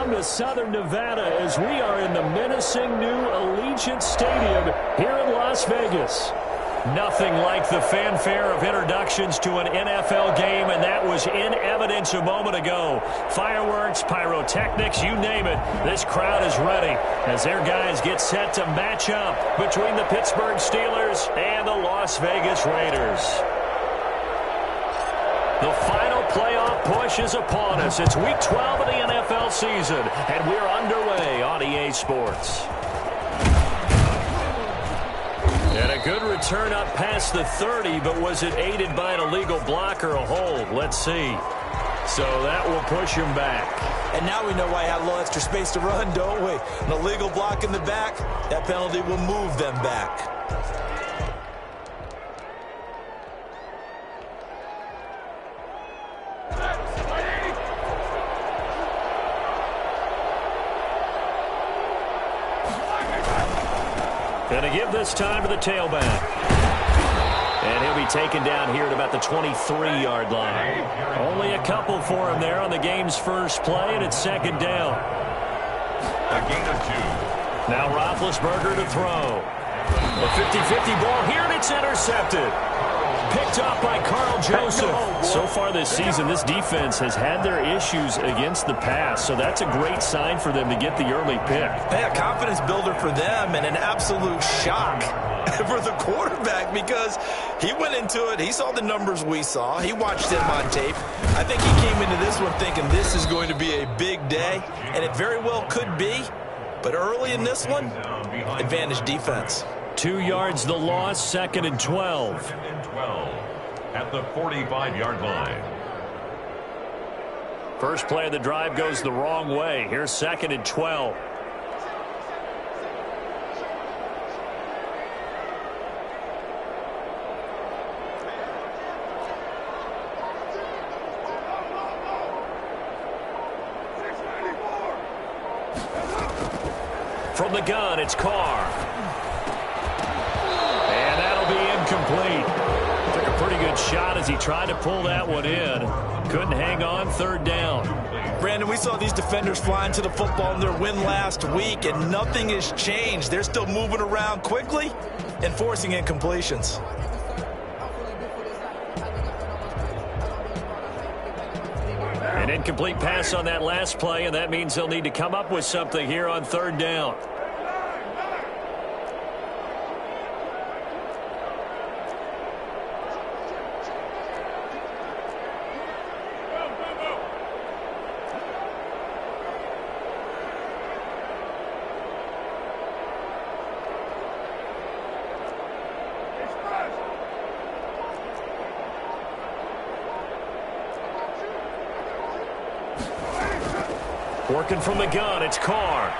Welcome to Southern Nevada as we are in the menacing new Allegiant Stadium here in Las Vegas. Nothing like the fanfare of introductions to an NFL game, and that was in evidence a moment ago. Fireworks, pyrotechnics, you name it. This crowd is ready as their guys get set to match up between the Pittsburgh Steelers and the Las Vegas Raiders. The final playoff push is upon us. It's Week 12 of the NFL season, and we're underway on EA Sports. And a good return up past the 30, but was it aided by an illegal block or a hold? Let's see. So that will push him back. And now we know why he had a little extra space to run, don't we? An illegal block in the back, that penalty will move them back. Going to give this time to the tailback. And he'll be taken down here at about the 23-yard line. Only a couple for him there on the game's first play, and it's second down. A gain of 2. Now Roethlisberger to throw. A 50-50 ball here, and it's intercepted. Picked off by Carl Joseph. So far this season, this defense has had their issues against the pass, so that's a great sign for them to get the early pick. Hey, a confidence builder for them and an absolute shock for the quarterback because he went into it. He saw the numbers we saw. He watched them on tape. I think he came into this one thinking this is going to be a big day, and it very well could be. But early in this one, advantage defense. 2 yards the loss, second and 12. Second and 12 at the 45-yard line. First play of the drive goes the wrong way. Here's second and 12. From the gun, it's Carr. And that'll be incomplete. Took a pretty good shot as he tried to pull that one in. Couldn't hang on, third down. Brandon, we saw these defenders flying to the football in their win last week, and nothing has changed. They're still moving around quickly and forcing incompletions. An incomplete pass on that last play, and that means they'll need to come up with something here on third down. Working from the gun, it's Carr.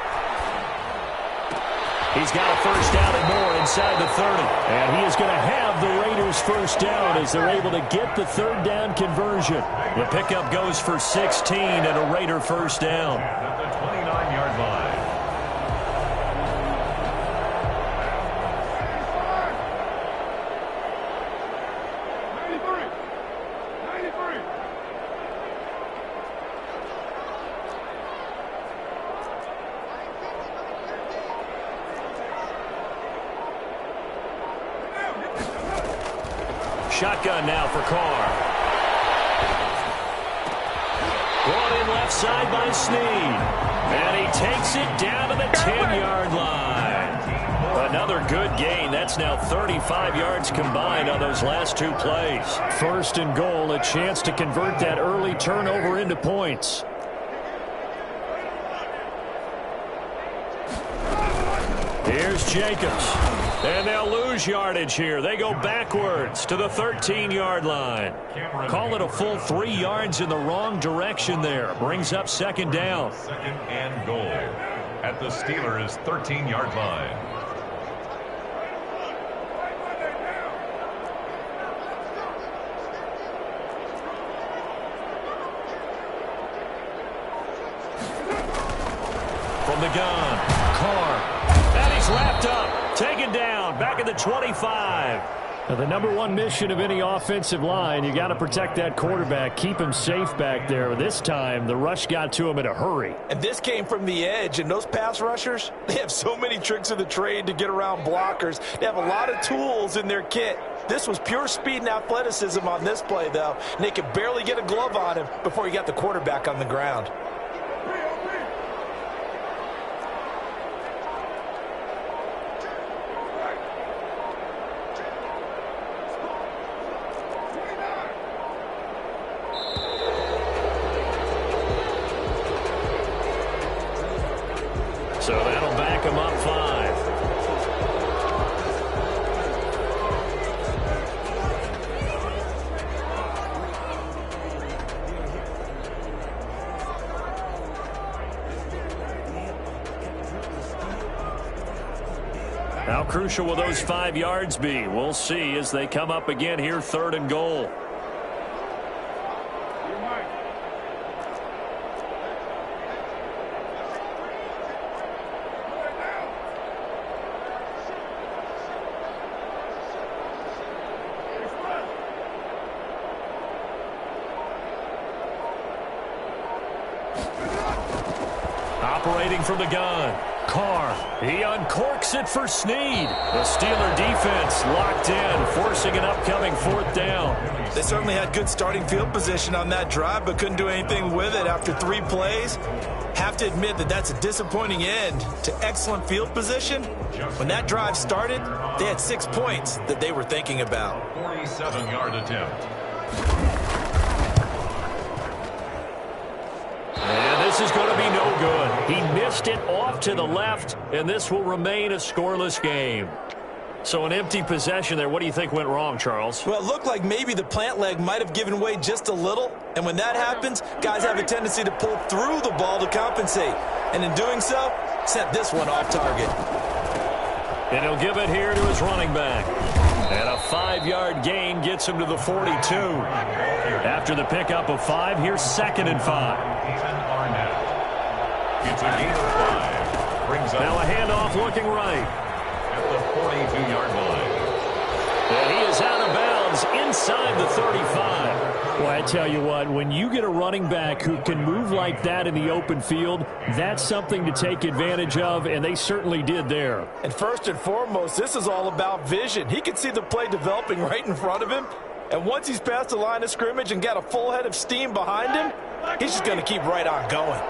He's got a first down and more inside the 30. And he is going to have the Raiders first down as they're able to get the third down conversion. The pickup goes for 16 and a Raider first down. At the 29-yard line. Shotgun now for Carr. Brought in left side by Snead. And he takes it down to the 10-yard line. Another good gain. That's now 35 yards combined on those last two plays. First and goal, a chance to convert that early turnover into points. Here's Jacobs. And they'll lose yardage here. They go backwards to the 13-yard line. Call it a full 3 yards in the wrong direction there. Brings up second down. Second and goal at the Steelers' 13-yard line. From the gun, Carr. And he's lapped up. Taken down, back at the 25. Now, the number one mission of any offensive line, you got to protect that quarterback, keep him safe back there. This time, the rush got to him in a hurry. And this came from the edge, and those pass rushers, they have so many tricks of the trade to get around blockers. They have a lot of tools in their kit. This was pure speed and athleticism on this play, though, and they could barely get a glove on him before he got the quarterback on the ground. So that'll back him up 5. How crucial will those 5 yards be? We'll see as they come up again here, 3rd and goal. Operating from the gun. Carr. He uncorks it for Snead. The Steeler defense locked in, forcing an upcoming 4th down. They certainly had good starting field position on that drive, but couldn't do anything with it after 3 plays. Have to admit that that's a disappointing end to excellent field position. When that drive started, they had 6 points that they were thinking about. 47-yard attempt. This is going to be no good. He missed it off to the left, and this will remain a scoreless game. So an empty possession there. What do you think went wrong, Charles? Well, it looked like maybe the plant leg might have given way just a little. And when that happens, guys have a tendency to pull through the ball to compensate. And in doing so, sent this one off target. And he'll give it here to his running back. And a 5-yard gain gets him to the 42. After the pickup of 5, here's 2nd and 5. It's a gain of 5. Brings up now a handoff looking right. At the 42-yard line. And he is out of bounds inside the 35. Well, I tell you what, when you get a running back who can move like that in the open field, that's something to take advantage of, and they certainly did there. And first and foremost, this is all about vision. He could see the play developing right in front of him, and once he's past the line of scrimmage and got a full head of steam behind him, he's just going to keep right on going.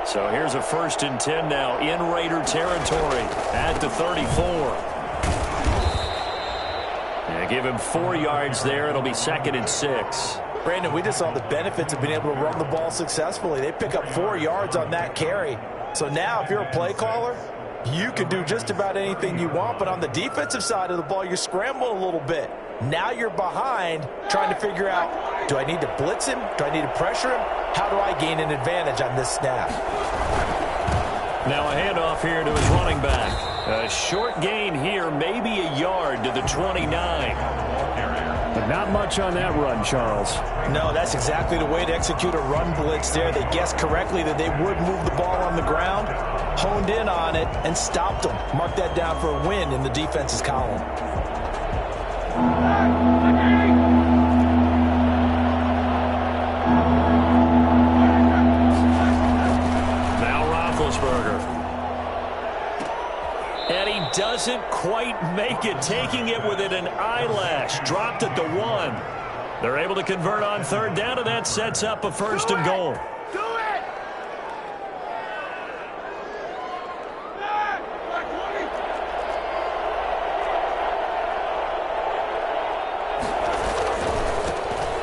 So here's a 1st and 10 now in Raider territory at the 34. And give him 4 yards there. It'll be 2nd and 6. Brandon, we just saw the benefits of being able to run the ball successfully. They pick up 4 yards on that carry. So now if you're a play caller, you can do just about anything you want. But on the defensive side of the ball, you're scrambling a little bit. Now you're behind trying to figure out, do I need to blitz him? Do I need to pressure him? How do I gain an advantage on this snap? Now a handoff here to his running back. A short gain here, maybe a yard to the 29. But not much on that run, Charles. No, that's exactly the way to execute a run blitz there. They guessed correctly that they would move the ball on the ground, honed in on it, and stopped them. Mark that down for a win in the defense's column. And he doesn't quite make it, taking it within an eyelash. Dropped at the 1. They're able to convert on 3rd down, and that sets up a 1st and goal. Do it!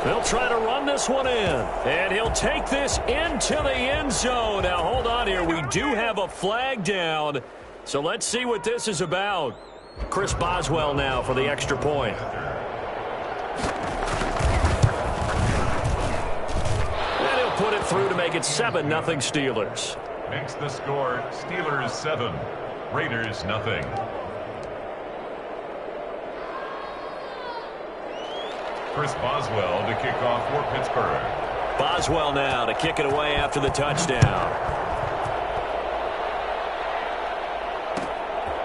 They'll try to run this one in, and he'll take this into the end zone. Now, hold on here. We do have a flag down, so let's see what this is about. Chris Boswell now for the extra point. And he'll put it through to make it 7-0 Steelers. Makes the score Steelers 7, Raiders 0. Chris Boswell to kick off for Pittsburgh. Boswell now to kick it away after the touchdown.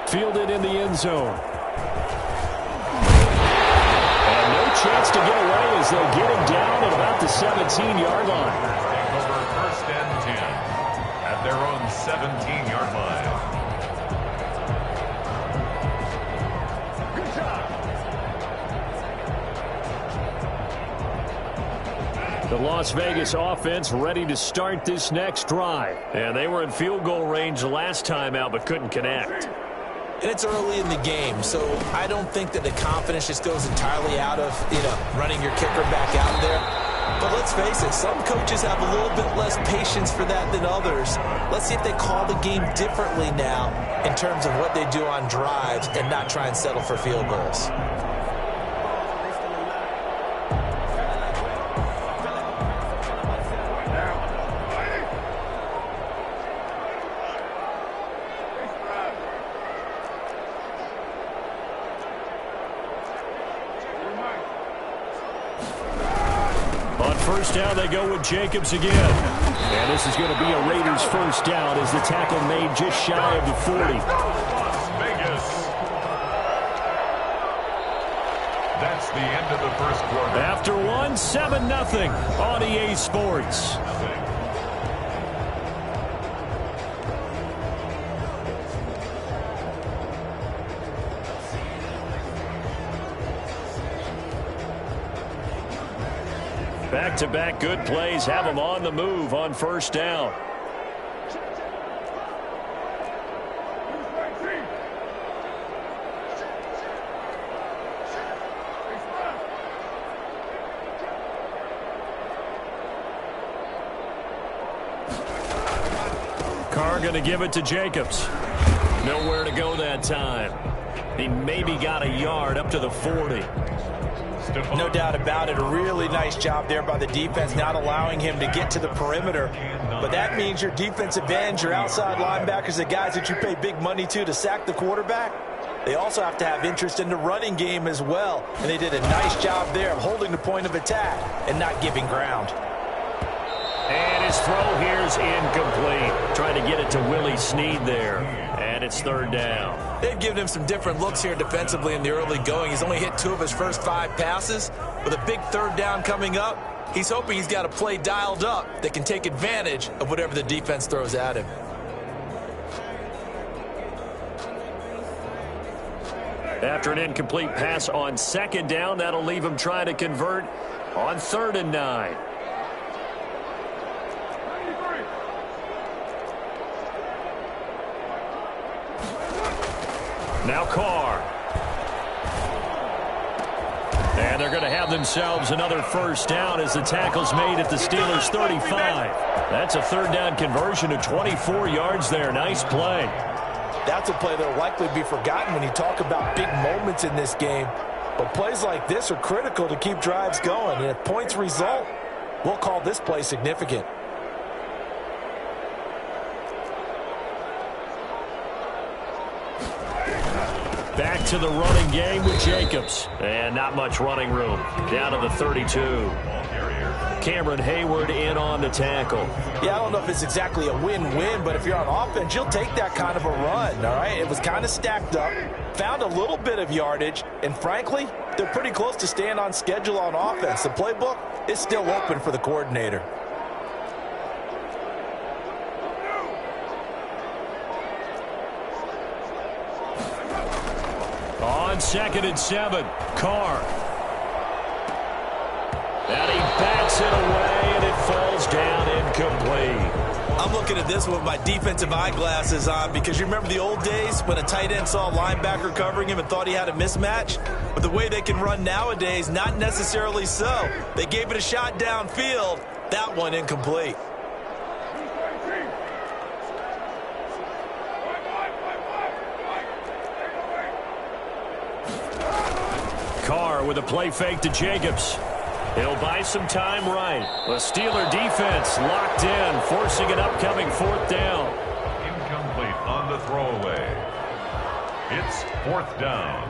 Fielded in the end zone. chance to get away as they'll get him down at about the 17-yard line. Take over first and 10 at their own 17-yard line. The Las Vegas offense ready to start this next drive. And they were in field goal range the last time out but couldn't connect. And it's early in the game, so I don't think that the confidence just goes entirely out of, running your kicker back out there. But let's face it, some coaches have a little bit less patience for that than others. Let's see if they call the game differently now in terms of what they do on drives and not try and settle for field goals. First down, they go with Jacobs again. And this is going to be a Raiders first down as the tackle made just shy of the 40. Las Vegas. That's the end of the first quarter. After one, 7-0 on EA Sports. Back-to-back good plays have them on the move on first down. Carr going to give it to Jacobs. Nowhere to go that time. He maybe got a yard up to the 40. No doubt about it. A really nice job there by the defense, not allowing him to get to the perimeter. But that means your defensive ends, your outside linebackers, the guys that you pay big money to sack the quarterback, they also have to have interest in the running game as well. And they did a nice job there of holding the point of attack and not giving ground. And his throw here's incomplete. Trying to get it to Willie Snead there. And it's third down. They've given him some different looks here defensively in the early going. He's only hit 2 of his first 5 passes. With a big third down coming up, he's hoping he's got a play dialed up that can take advantage of whatever the defense throws at him. After an incomplete pass on second down, that'll leave him trying to convert on 3rd and 9. Now Carr. And they're going to have themselves another first down as the tackle's made at the Steelers' 35. That's a third down conversion of 24 yards there. Nice play. That's a play that will likely be forgotten when you talk about big moments in this game. But plays like this are critical to keep drives going. And if points result, we'll call this play significant. Back to the running game with Jacobs. And not much running room. Down to the 32. Cameron Hayward in on the tackle. Yeah, I don't know if it's exactly a win-win, but if you're on offense, you'll take that kind of a run, all right? It was kind of stacked up, found a little bit of yardage, and frankly, they're pretty close to staying on schedule on offense. The playbook is still open for the coordinator. On 2nd and 7, Carr. And he bats it away, and it falls down incomplete. I'm looking at this with my defensive eyeglasses on because you remember the old days when a tight end saw a linebacker covering him and thought he had a mismatch? But the way they can run nowadays, not necessarily so. They gave it a shot downfield. That one incomplete. Carr with a play fake to Jacobs. He'll buy some time right. The Steeler defense locked in, forcing an upcoming 4th down. Incomplete on the throwaway. It's 4th down.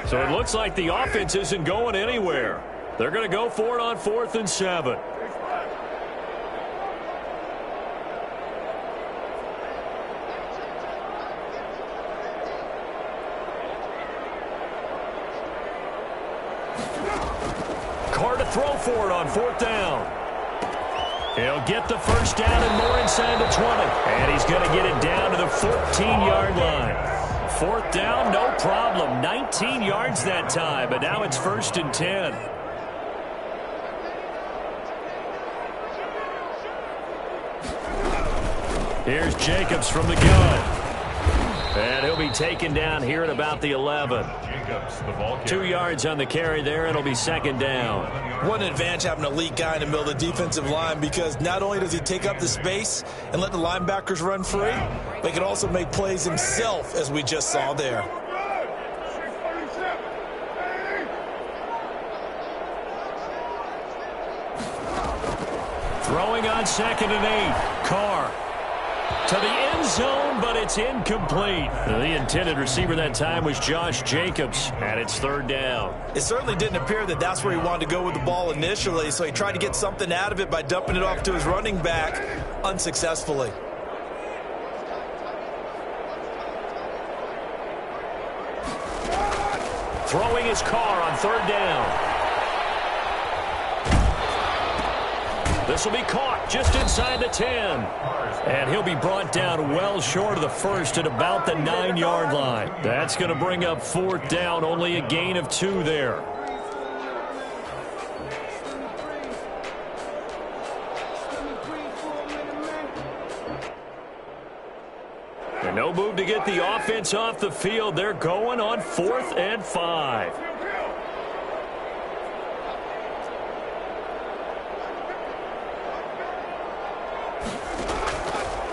So it looks like the offense isn't going anywhere. They're going to go for it on 4th and 7. throw for it on 4th down. He'll get the first down and more inside the 20. And he's going to get it down to the 14-yard line. 4th down, no problem. 19 yards that time, but now it's 1st and 10. Here's Jacobs from the gun. And he'll be taken down here at about the 11. 2 yards on the carry there. It'll be 2nd down. What an advantage having an elite guy in the middle of the defensive line, because not only does he take up the space and let the linebackers run free, but he can also make plays himself, as we just saw there. Throwing on 2nd and 8. Carr to the end zone, but it's incomplete. The intended receiver that time was Josh Jacobs, and it's 3rd down. It certainly didn't appear that that's where he wanted to go with the ball initially, so he tried to get something out of it by dumping it off to his running back unsuccessfully. Throwing his Carr on 3rd down. This will be caught just inside the 10. And he'll be brought down well short of the first at about the 9-yard line. That's going to bring up 4th down, only a gain of 2 there. And no move to get the offense off the field. They're going on 4th and 5.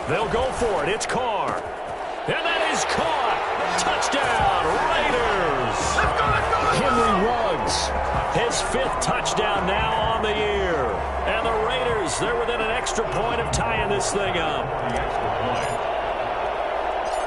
They'll go for it. It's Carr. And that is caught. Touchdown, Raiders. Henry Ruggs, his 5th touchdown now on the year. And the Raiders, they're within an extra point of tying this thing up.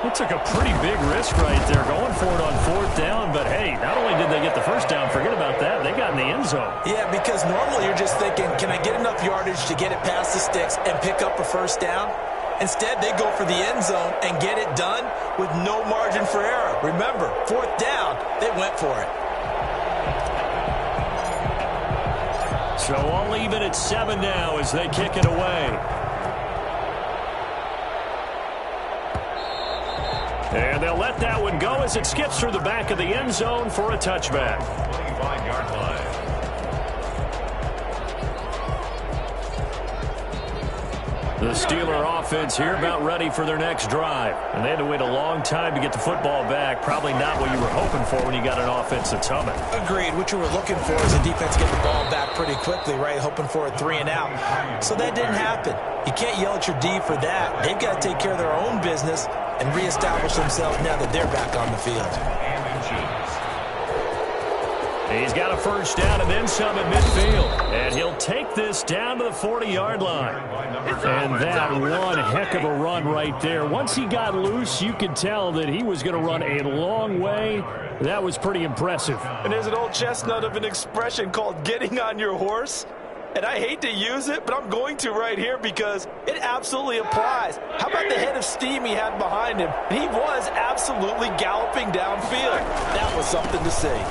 It took a pretty big risk right there going for it on 4th down. But, hey, not only did they get the first down, forget about that, they got in the end zone. Yeah, because normally you're just thinking, can I get enough yardage to get it past the sticks and pick up a first down? Instead, they go for the end zone and get it done with no margin for error. Remember, 4th down, they went for it. So all even at 7 now as they kick it away. And they'll let that one go as it skips through the back of the end zone for a touchback. 25-yard line. The Steeler offense here about ready for their next drive. And they had to wait a long time to get the football back. Probably not what you were hoping for when you got an offense that's humming. Agreed. What you were looking for is a defense to get the ball back pretty quickly, right? Hoping for a 3 and out. So that didn't happen. You can't yell at your D for that. They've got to take care of their own business and reestablish themselves now that they're back on the field. He's got a first down and then some at midfield. And he'll take this down to the 40-yard line. And that one heck of a run right there. Once he got loose, you could tell that he was going to run a long way. That was pretty impressive. And there's an old chestnut of an expression called getting on your horse. And I hate to use it, but I'm going to right here because it absolutely applies. How about the head of steam he had behind him? He was absolutely galloping downfield. That was something to see.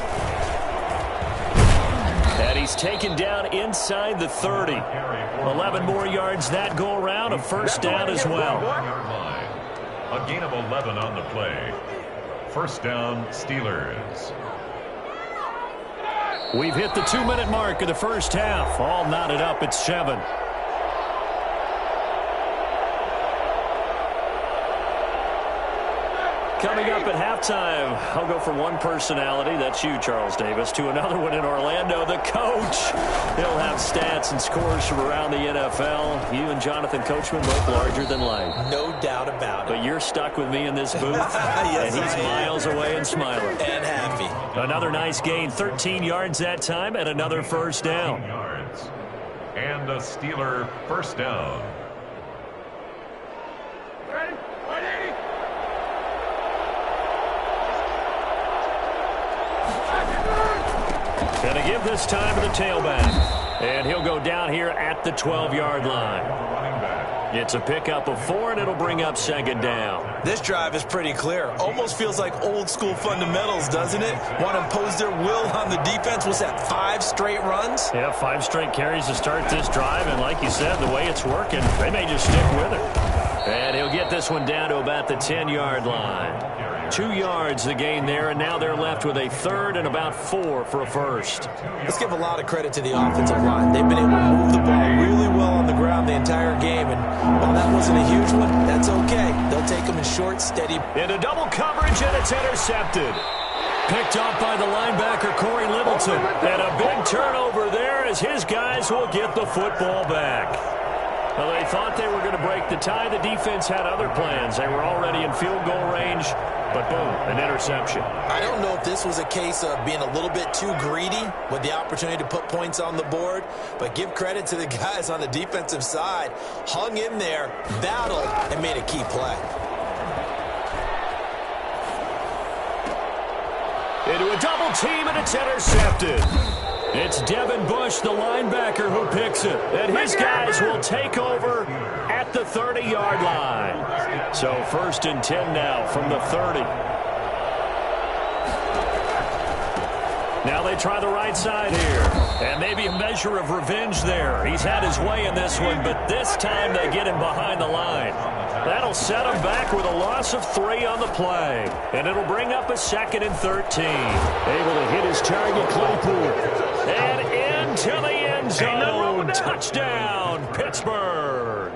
And he's taken down inside the 30. 11 more yards that go around, a first down as well. A gain of 11 on the play. First down, Steelers. We've hit the 2-minute mark of the first half. All knotted up at 7. Coming up at halftime, I'll go from one personality, that's you, Charles Davis, to another one in Orlando, the coach. He'll have stats and scores from around the NFL. You and Jonathan Coachman both larger than life. No doubt about it. But you're stuck with me in this booth, yes, and he's miles away and smiling. And happy. Another nice gain, 13 yards that time, and another first down. Yards. And a Steeler first down. Going to give this time to the tailback. And he'll go down here at the 12-yard line. It's a pickup of 4, and it'll bring up second down. This drive is pretty clear. Almost feels like old school fundamentals, doesn't it? Want to impose their will on the defense. What's that, 5 straight runs? Yeah, 5 straight carries to start this drive, and like you said, the way it's working, they may just stick with it. And he'll get this one down to about the 10-yard line. 2 yards the gain there, and now they're left with a 3rd and about 4 for a first. Let's give a lot of credit to the offensive line. They've been able to move the ball really well on the ground the entire game, and while that wasn't a huge one, that's okay. They'll take them in short, steady. Into double coverage, and it's intercepted. Picked off by the linebacker, Corey Littleton. And a big turnover there as his guys will get the football back. Well, they thought they were going to break the tie. The defense had other plans. They were already in field goal range, but boom, an interception. I don't know if this was a case of being a little bit too greedy with the opportunity to put points on the board, but give credit to the guys on the defensive side. Hung in there, battled, and made a key play. Into a double team, and it's intercepted. It's Devin Bush, the linebacker, who picks it. And his guys will take over at the 30-yard line. So 1st and 10 now from the 30. Now they try the right side here. And maybe a measure of revenge there. He's had his way in this one, but this time they get him behind the line. That'll set him back with a loss of 3 on the play. And it'll bring up a 2nd and 13. Able to hit his target, Claypool. And into the end zone. Touchdown, Pittsburgh.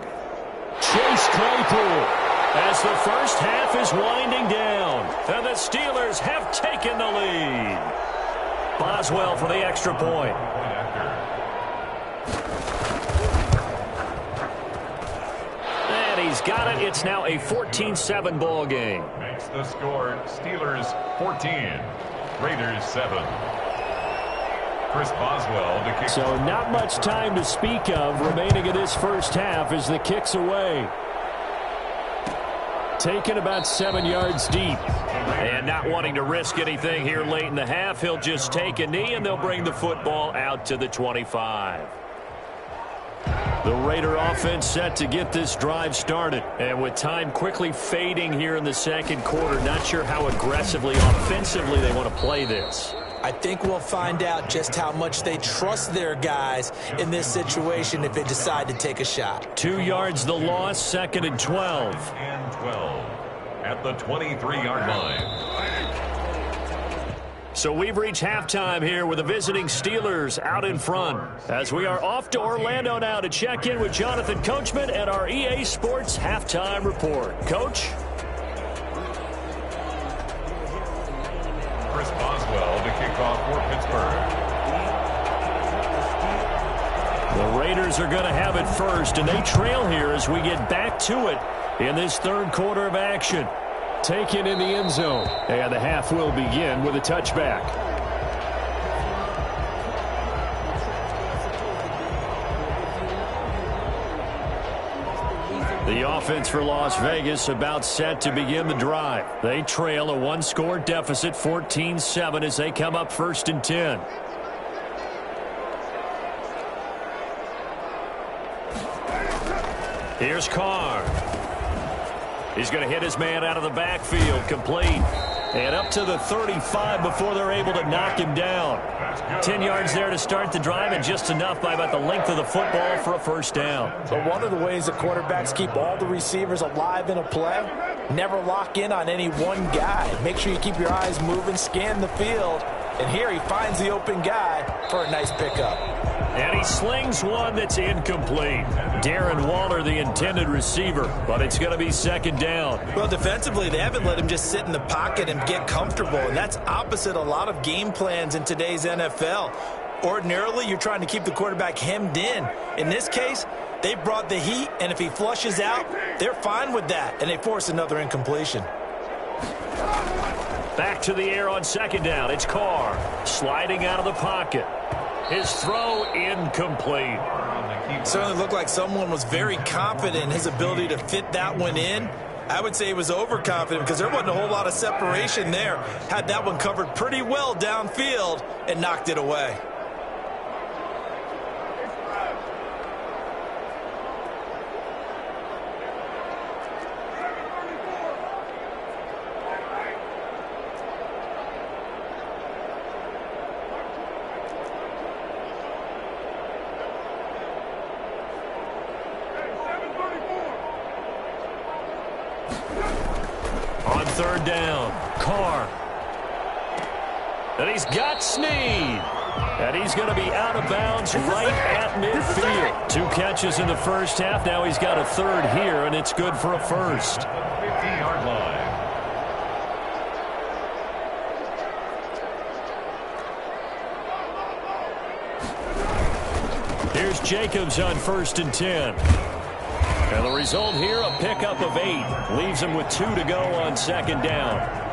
Chase Claypool as the first half is winding down. And the Steelers have taken the lead. Boswell for the extra point. And he's got it. It's now a 14-7 ball game. Makes the score Steelers 14, Raiders 7. Chris Boswell to kick. So not much time to speak of remaining in this first half as the kick's away. Taken about 7 yards deep. And not wanting to risk anything here late in the half, he'll just take a knee and they'll bring the football out to the 25. The Raider offense set to get this drive started. And with time quickly fading here in the second quarter, not sure how aggressively, offensively they want to play this. I think we'll find out just how much they trust their guys in this situation if they decide to take a shot. 2 yards the loss, 2nd and 12. And 12 at the 23-yard line. So we've reached halftime here with the visiting Steelers out in front. As we are off to Orlando now to check in with Jonathan Coachman at our EA Sports Halftime Report. Coach? Chris Boswell to kick off for Pittsburgh. The Raiders are going to have it first, and they trail here as we get back to it in this third quarter of action. Taken in the end zone, and the half will begin with a touchback. The offense for Las Vegas about set to begin the drive. They trail a 1-score deficit, 14-7, as they come up 1st and 10. Here's Carr. He's going to hit his man out of the backfield, complete. And up to the 35 before they're able to knock him down. 10 yards there to start the drive, and just enough by about the length of the football for a first down. But one of the ways the quarterbacks keep all the receivers alive in a play, never lock in on any one guy. Make sure you keep your eyes moving, scan the field. And here he finds the open guy for a nice pickup. And he slings one that's incomplete. Darren Waller, the intended receiver, but it's going to be 2nd down. Well, defensively, they haven't let him just sit in the pocket and get comfortable, and that's opposite a lot of game plans in today's NFL. Ordinarily, you're trying to keep the quarterback hemmed in. In this case, they brought the heat, and if he flushes out, they're fine with that, and they force another incompletion. Back to the air on 2nd down. It's Carr sliding out of the pocket. His throw incomplete. Certainly looked like someone was very confident in his ability to fit that one in. I would say he was overconfident because there wasn't a whole lot of separation there. Had that one covered pretty well downfield and knocked it away. third down. Carr. And he's got Snead. And he's going to be out of bounds right at midfield. 2 catches in the first half. Now he's got a third here, and it's good for a first. 50-yard line. Here's Jacobs on 1st and 10. And the result here, a pickup of 8. Leaves him with 2 to go on 2nd down.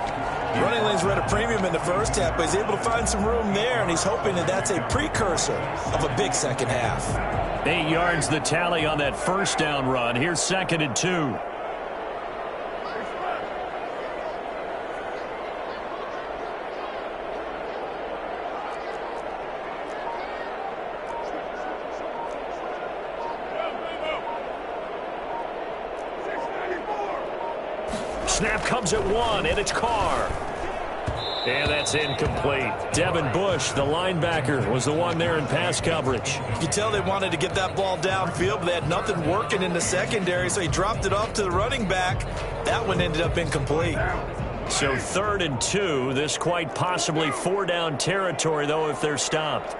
Running lanes were at a premium in the first half, but he's able to find some room there, and he's hoping that that's a precursor of a big second half. 8 yards the tally on that first down run. Here's 2nd and 2. Snap comes at 1, and it's Carr. And that's incomplete. Devin Bush, the linebacker, was the one there in pass coverage. You could tell they wanted to get that ball downfield, but they had nothing working in the secondary, so he dropped it off to the running back. That one ended up incomplete. So 3rd and 2. This quite possibly 4-down territory, though, if they're stopped.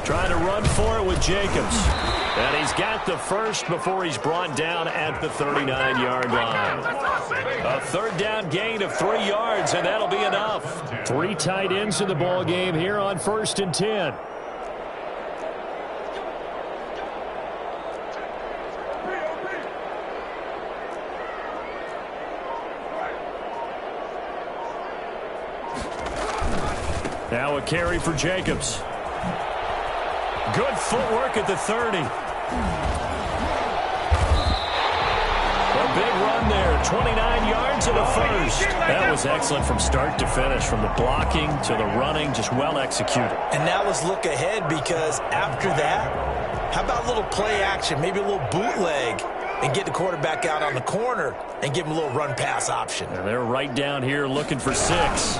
Trying to run for it with Jacobs. And he's got the first before he's brought down at the 39-yard line. A 3rd down gain of 3 yards, and that'll be enough. 3 tight ends in the ball game here on 1st and 10. Now a carry for Jacobs. Good footwork at the 30. A big run there, 29 yards and a first. That was excellent from start to finish, from the blocking to the running, just well executed. And now let's look ahead, because after that, how about a little play action, maybe a little bootleg, and get the quarterback out on the corner and give him a little run-pass option. And they're right down here looking for 6.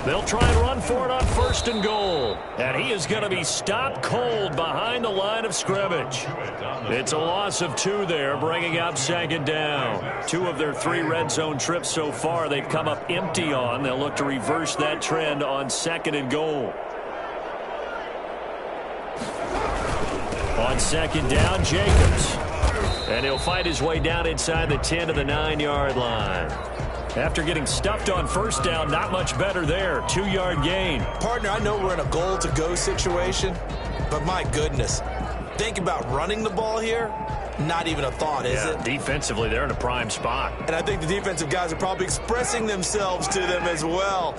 They'll try and run for it on 1st and goal. And he is going to be stopped cold behind the line of scrimmage. It's a loss of 2 there, bringing up 2nd down. 2 of their 3 red zone trips so far they've come up empty on. They'll look to reverse that trend on 2nd and goal. On 2nd down, Jacobs. And he'll fight his way down inside the 10 to the 9-yard line. After getting stuffed on 1st down, not much better there. 2-yard gain. Partner, I know we're in a goal-to-go situation, but my goodness, think about running the ball here. Not even a thought, is it? Defensively, they're in a prime spot. And I think the defensive guys are probably expressing themselves to them as well.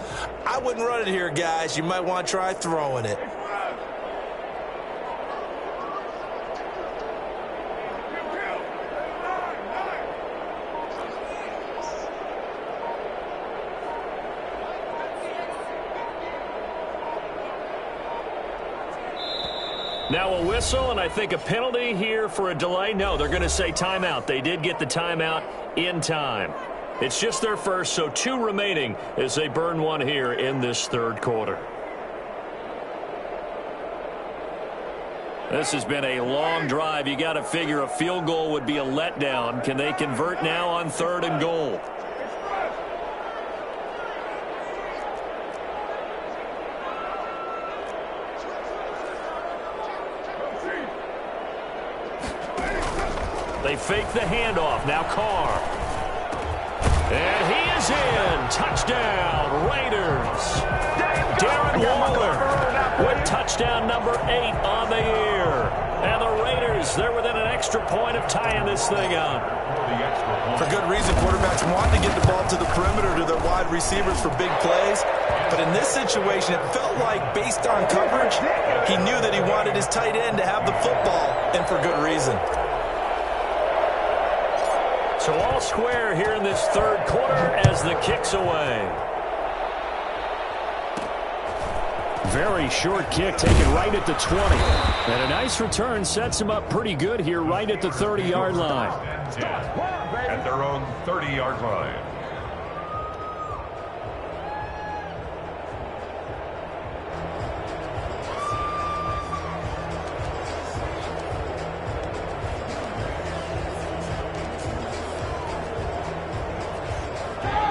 I wouldn't run it here, guys. You might want to try throwing it. Now a whistle, and I think a penalty here for a delay. No, they're going to say timeout. They did get the timeout in time. It's just their first, so 2 remaining as they burn 1 here in this 3rd quarter. This has been a long drive. You got to figure a field goal would be a letdown. Can they convert now on 3rd and goal? They fake the handoff. Now Carr. And he is in. Touchdown, Raiders. Darren Waller with touchdown number 8 on the year. And the Raiders, they're within an extra point of tying this thing up. For good reason, quarterbacks want to get the ball to the perimeter to their wide receivers for big plays. But in this situation, it felt like, based on coverage, he knew that he wanted his tight end to have the football, and for good reason. So all square here in this 3rd quarter as the kick's away. Very short kick taken right at the 20. And a nice return sets him up pretty good here right at the 30-yard line. At their own 30-yard line.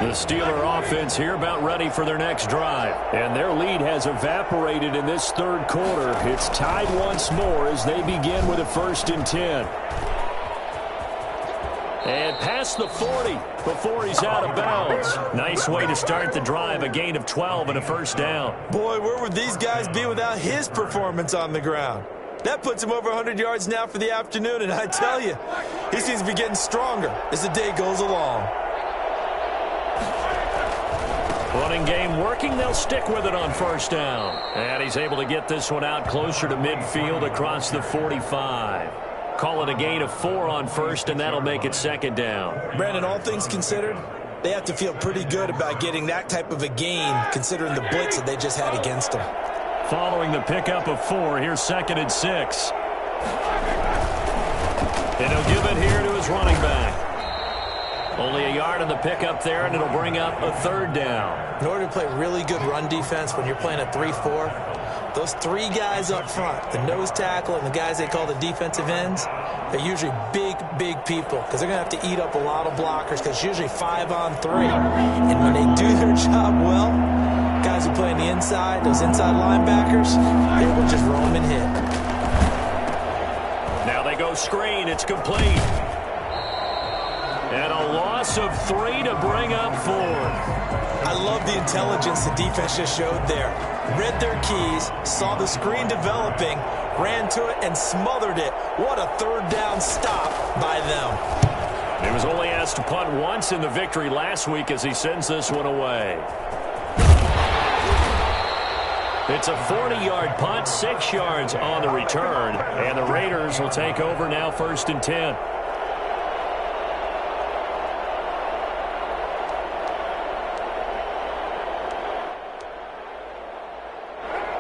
The Steeler offense here about ready for their next drive. And their lead has evaporated in this third quarter. It's tied once more as they begin with a 1st and 10. And past the 40 before he's out of bounds. Nice way to start the drive, a gain of 12 and a 1st down. Boy, where would these guys be without his performance on the ground? That puts him over 100 yards now for the afternoon, and I tell you, he seems to be getting stronger as the day goes along. Running game working. They'll stick with it on 1st down. And he's able to get this one out closer to midfield across the 45. Call it a gain of 4 on 1st, and that'll make it 2nd down. Brandon, all things considered, they have to feel pretty good about getting that type of a gain considering the blitz that they just had against them. Following the pickup of 4, here's 2nd and 6. And he'll give it here to his running back. Only a yard on the pickup there, and it'll bring up a 3rd down. In order to play really good run defense when you're playing a 3-4, those 3 guys up front, the nose tackle and the guys they call the defensive ends, they're usually big people because they're going to have to eat up a lot of blockers because it's usually 5 on 3. And when they do their job well, guys who play on the inside, those inside linebackers, they will just roam and hit. Now they go screen. It's complete. And a loss of 3 to bring up 4. I love the intelligence the defense just showed there. Read their keys, saw the screen developing, ran to it, and smothered it. What a 3rd down stop by them. He was only asked to punt once in the victory last week as he sends this one away. It's a 40-yard punt, 6 yards on the return, and the Raiders will take over now 1st and 10.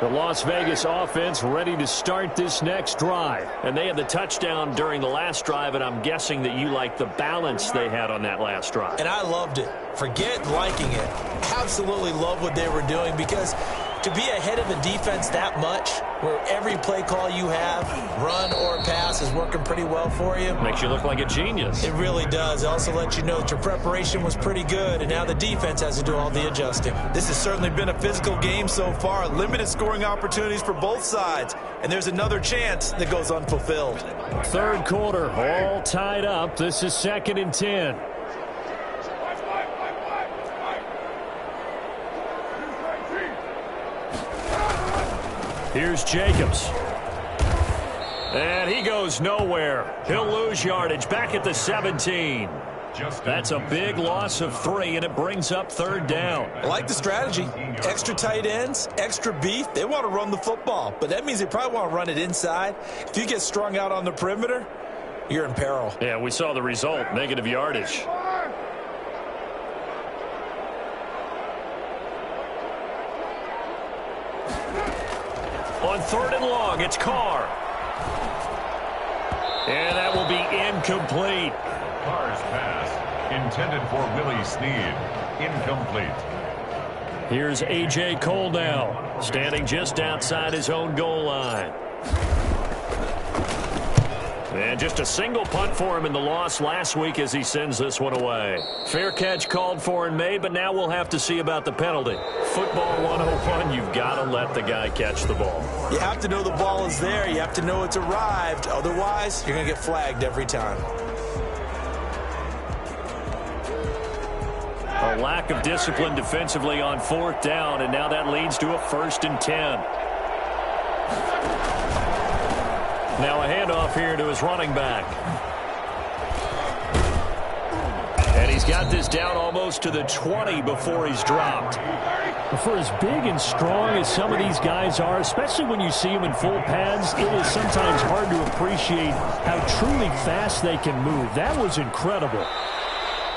The Las Vegas offense ready to start this next drive. And they had the touchdown during the last drive, and I'm guessing that you like the balance they had on that last drive. And I loved it. Forget liking it. Absolutely love what they were doing because to be ahead of a defense that much, where every play call you have, run or pass, is working pretty well for you. Makes you look like a genius. It really does. It also lets you know that your preparation was pretty good, and now the defense has to do all the adjusting. This has certainly been a physical game so far. Limited scoring opportunities for both sides, and there's another chance that goes unfulfilled. 3rd quarter, all tied up. This is 2nd and 10. Here's Jacobs. And he goes nowhere. He'll lose yardage back at the 17. That's a big loss of 3, and it brings up 3rd down. I like the strategy. Extra tight ends, extra beef. They want to run the football, but that means they probably want to run it inside. If you get strung out on the perimeter, you're in peril. Yeah, we saw the result, negative yardage. On 3rd and long, it's Carr. And that will be incomplete. Carr's pass, intended for Willie Snead, incomplete. Here's A.J. Cole now, standing just outside his own goal line. And just a single punt for him in the loss last week as he sends this one away. Fair catch called for and made, but now we'll have to see about the penalty. Football 101, you've got to let the guy catch the ball. You have to know the ball is there. You have to know it's arrived. Otherwise, you're going to get flagged every time. A lack of discipline defensively on 4th down, and now that leads to a 1st and 10. Now a handoff here to his running back. And he's got this down almost to the 20 before he's dropped. For as big and strong as some of these guys are, especially when you see them in full pads, it is sometimes hard to appreciate how truly fast they can move. That was incredible.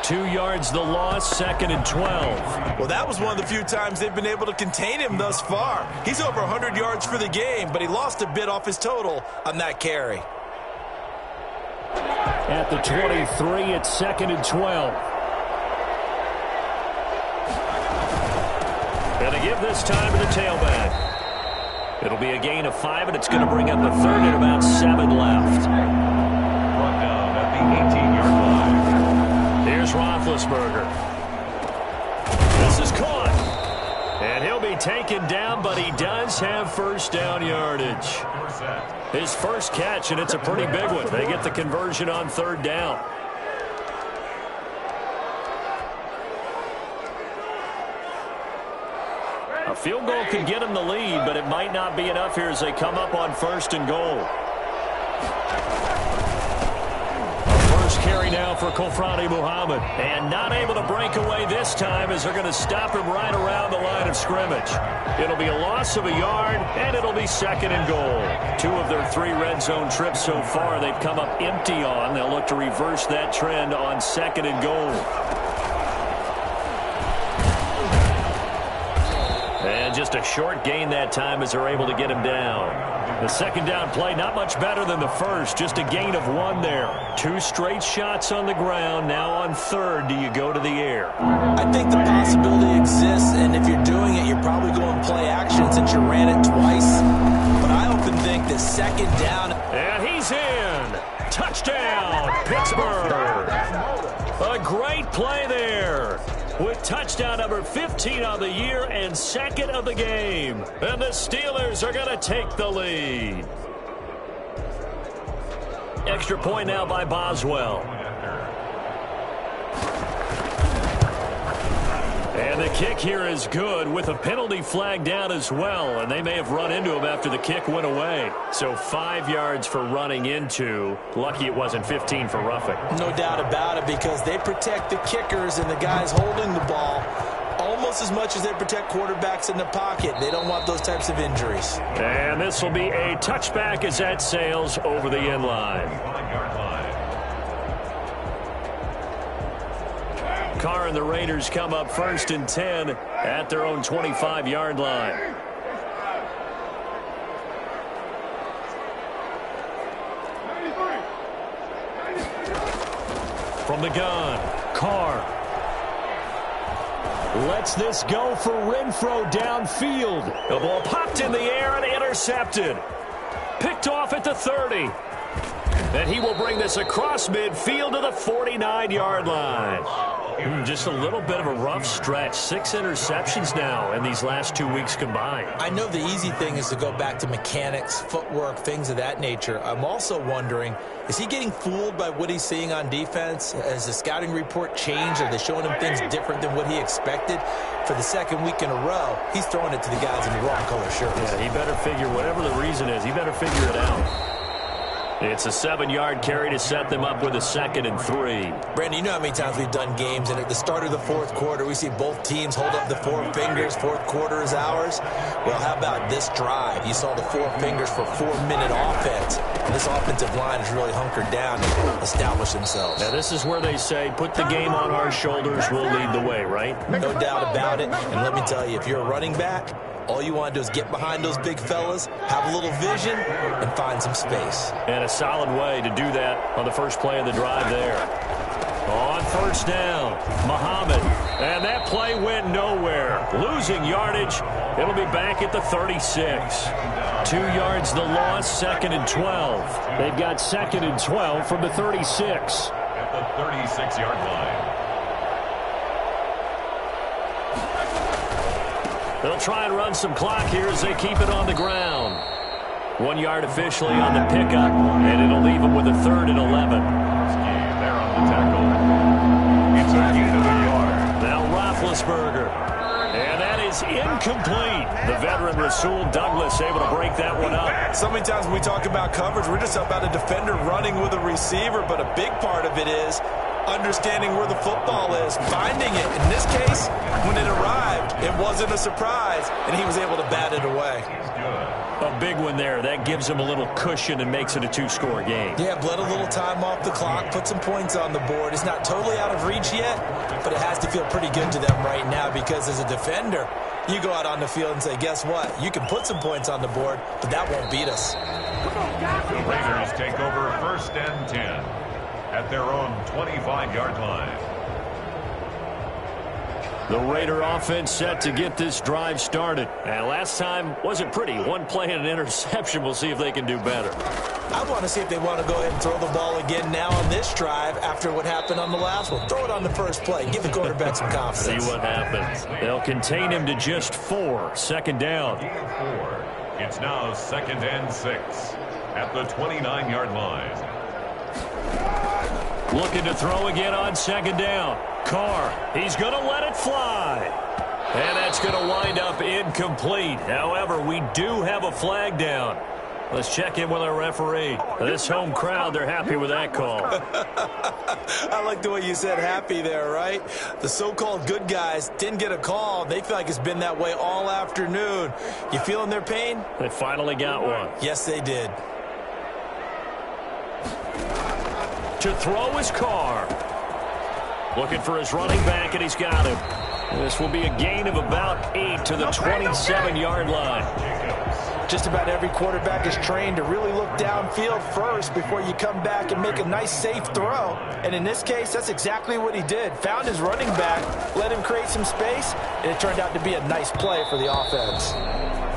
2 yards the loss, 2nd and 12. Well, that was one of the few times they've been able to contain him thus far. He's over 100 yards for the game, but he lost a bit off his total on that carry. At the 23, it's 2nd and 12. And they give this time to the tailback. It'll be a gain of 5, and it's going to bring up a 3rd and about 7 left. Brought down at the 18-yard line. Here's Roethlisberger. be taken down, but he does have first down yardage. His first catch, and it's a pretty big one. They get the conversion on third down. A field goal could get him the lead, but it might not be enough here as they come up on first and goal. First carry now for Kofrani Muhammad. And not able to break away this time as they're going to stop him right around the line of scrimmage. It'll be a loss of a yard, and it'll be second and goal. 2 of their 3 red zone trips so far they've come up empty on. They'll look to reverse that trend on second and goal. And just a short gain that time as they're able to get him down. The second down play, not much better than the first. Just a gain of 1 there. 2 straight shots on the ground. Now on third, do you go to the air? I think the possibility exists, and if you're doing it, you're probably going play action since you ran it twice. But I often think the second down. And he's in. Touchdown, Pittsburgh. A great play there. With touchdown number 15 on the year and second of the game. And the Steelers are going to take the lead. Extra point now by Boswell. And the kick here is good with a penalty flag down as well. And they may have run into him after the kick went away. So 5 yards for running into. Lucky it wasn't 15 for roughing. No doubt about it, because they protect the kickers and the guys holding the ball almost as much as they protect quarterbacks in the pocket. They don't want those types of injuries. And this will be a touchback as that sails over the end line. Carr and the Raiders come up first and 10 at their own 25-yard line. From the gun, Carr lets this go for Renfro downfield. The ball popped in the air and intercepted. Picked off at the 30. And he will bring this across midfield to the 49-yard line. Just a little bit of a rough stretch. 6 interceptions now in these last 2 weeks combined. I know the easy thing is to go back to mechanics, footwork, things of that nature. I'm also wondering, is he getting fooled by what he's seeing on defense? Has the scouting report changed? Are they showing him things different than what he expected? For the second week in a row, he's throwing it to the guys in the wrong color shirts. Yeah, he better figure, whatever the reason is, he better figure it out. It's a 7-yard carry to set them up with a 2nd and 3. Brandon, you know how many times we've done games, and at the start of the fourth quarter, we see both teams hold up the 4 fingers. Fourth quarter is ours. Well, how about this drive? You saw the 4 fingers for 4-minute offense. And this offensive line is really hunkered down to establish themselves. Now, this is where they say, put the game on our shoulders, we'll lead the way, right? No doubt about it. And let me tell you, if you're a running back, all you want to do is get behind those big fellas, have a little vision, and find some space. And a solid way to do that on the first play of the drive there. On first down, Muhammad. And that play went nowhere. Losing yardage. It'll be back at the 36. 2 yards the loss, 2nd and 12. They've got 2nd and 12 from the 36. At the 36-yard line. They'll try and run some clock here as they keep it on the ground. 1 yard officially on the pickup, and it'll leave them with a 3rd and 11. There on the tackle. It's a gain of a yard. Now Roethlisberger. And that is incomplete. The veteran Rasul Douglas able to break that one up. So many times when we talk about coverage, we're just about a defender running with a receiver, but a big part of it is understanding where the football is, finding it. In this case, when it arrived, it wasn't a surprise, and he was able to bat it away. A big one there. That gives him a little cushion and makes it a 2-score game. Yeah, bled a little time off the clock, put some points on the board. It's not totally out of reach yet, but it has to feel pretty good to them right now because as a defender, you go out on the field and say, guess what? You can put some points on the board, but that won't beat us. The Raiders take over 1st and 10 at their own 25-yard line. The Raider offense set to get this drive started. And last time wasn't pretty. One play and an interception. We'll see if they can do better. I want to see if they want to go ahead and throw the ball again now on this drive after what happened on the last one. Throw it on the first play. Give the quarterback some confidence. See what happens. They'll contain him to just 4. Second down. Gain of 4. It's now 2nd and 6 at the 29-yard line. Looking to throw again on 2nd down. Carr, he's going to let it fly. And that's going to wind up incomplete. However, we do have a flag down. Let's check in with our referee. This home crowd, they're happy with that call. I like the way you said happy there, right? The so-called good guys didn't get a call. They feel like it's been that way all afternoon. You feeling their pain? They finally got one. Yes, they did. To throw his Carr. Looking for his running back, and he's got him. This will be a gain of about 8 to the 27-yard line. Just about every quarterback is trained to really look downfield first before you come back and make a nice, safe throw. And in this case, that's exactly what he did. Found his running back, let him create some space, and it turned out to be a nice play for the offense.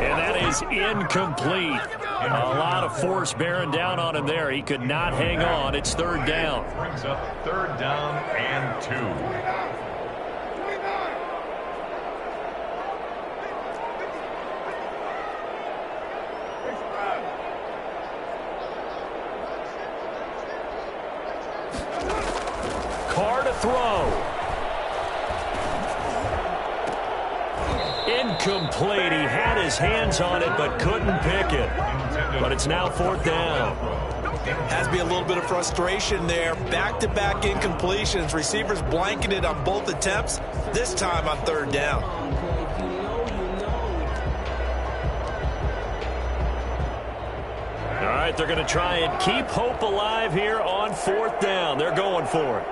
And that is incomplete. A lot of force bearing down on him there. He could not hang on. It's 3rd down. Brings up 3rd down and 2. Carr to throw. Incomplete. He had his hands on it but couldn't pick it. But it's now 4th down. Has to be a little bit of frustration there. Back-to-back incompletions. Receivers blanketed on both attempts, this time on 3rd down. All right, they're going to try and keep hope alive here on 4th down. They're going for it.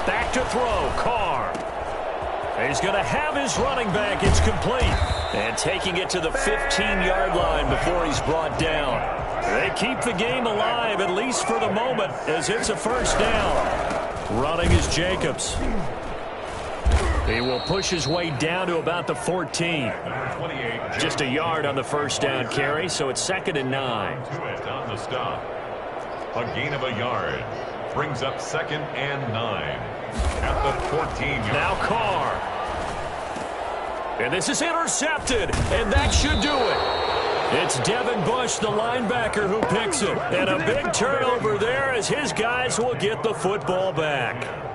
Back to throw, Carr. He's going to have his running back. It's complete. And taking it to the 15-yard line before he's brought down. They keep the game alive, at least for the moment, as it's a 1st down. Running is Jacobs. He will push his way down to about the 14. Just a yard on the 1st down carry, so it's 2nd and 9. On the stop. A gain of a yard. Brings up 2nd and 9 at the 14-yard. Now Carr. And this is intercepted, and that should do it. It's Devin Bush, the linebacker, who picks it. And a big turnover there as his guys will get the football back.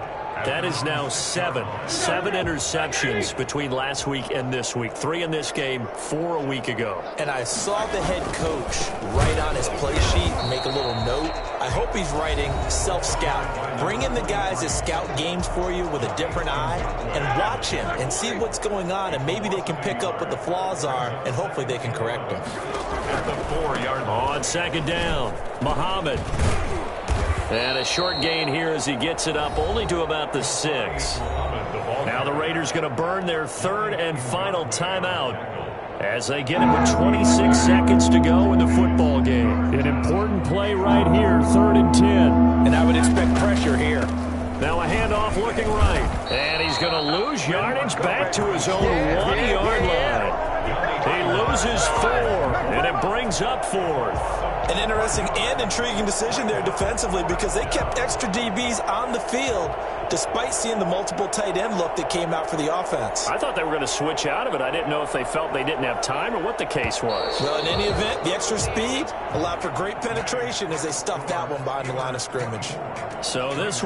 That is now 7 interceptions between last week and this week. 3 in this game, 4 a week ago. And I saw the head coach write on his play sheet, make a little note. I hope he's writing self-scout. Bring in the guys that scout games for you with a different eye and watch him and see what's going on, and maybe they can pick up what the flaws are, and hopefully they can correct them. At the 4-yard line. On 2nd down, Muhammad. And a short gain here as he gets it up only to about the 6. Now the Raiders going to burn their 3rd and final timeout as they get it with 26 seconds to go in the football game. An important play right here, 3rd and 10. And I would expect pressure here. Now a handoff looking right. And he's going to lose yardage back to his own 1-yard line. He loses 4, and it brings up 4th. An interesting and intriguing decision there defensively because they kept extra DBs on the field despite seeing the multiple tight end look that came out for the offense. I thought they were going to switch out of it. I didn't know if they felt they didn't have time or what the case was. Well, in any event, the extra speed allowed for great penetration as they stuffed that one behind the line of scrimmage. So this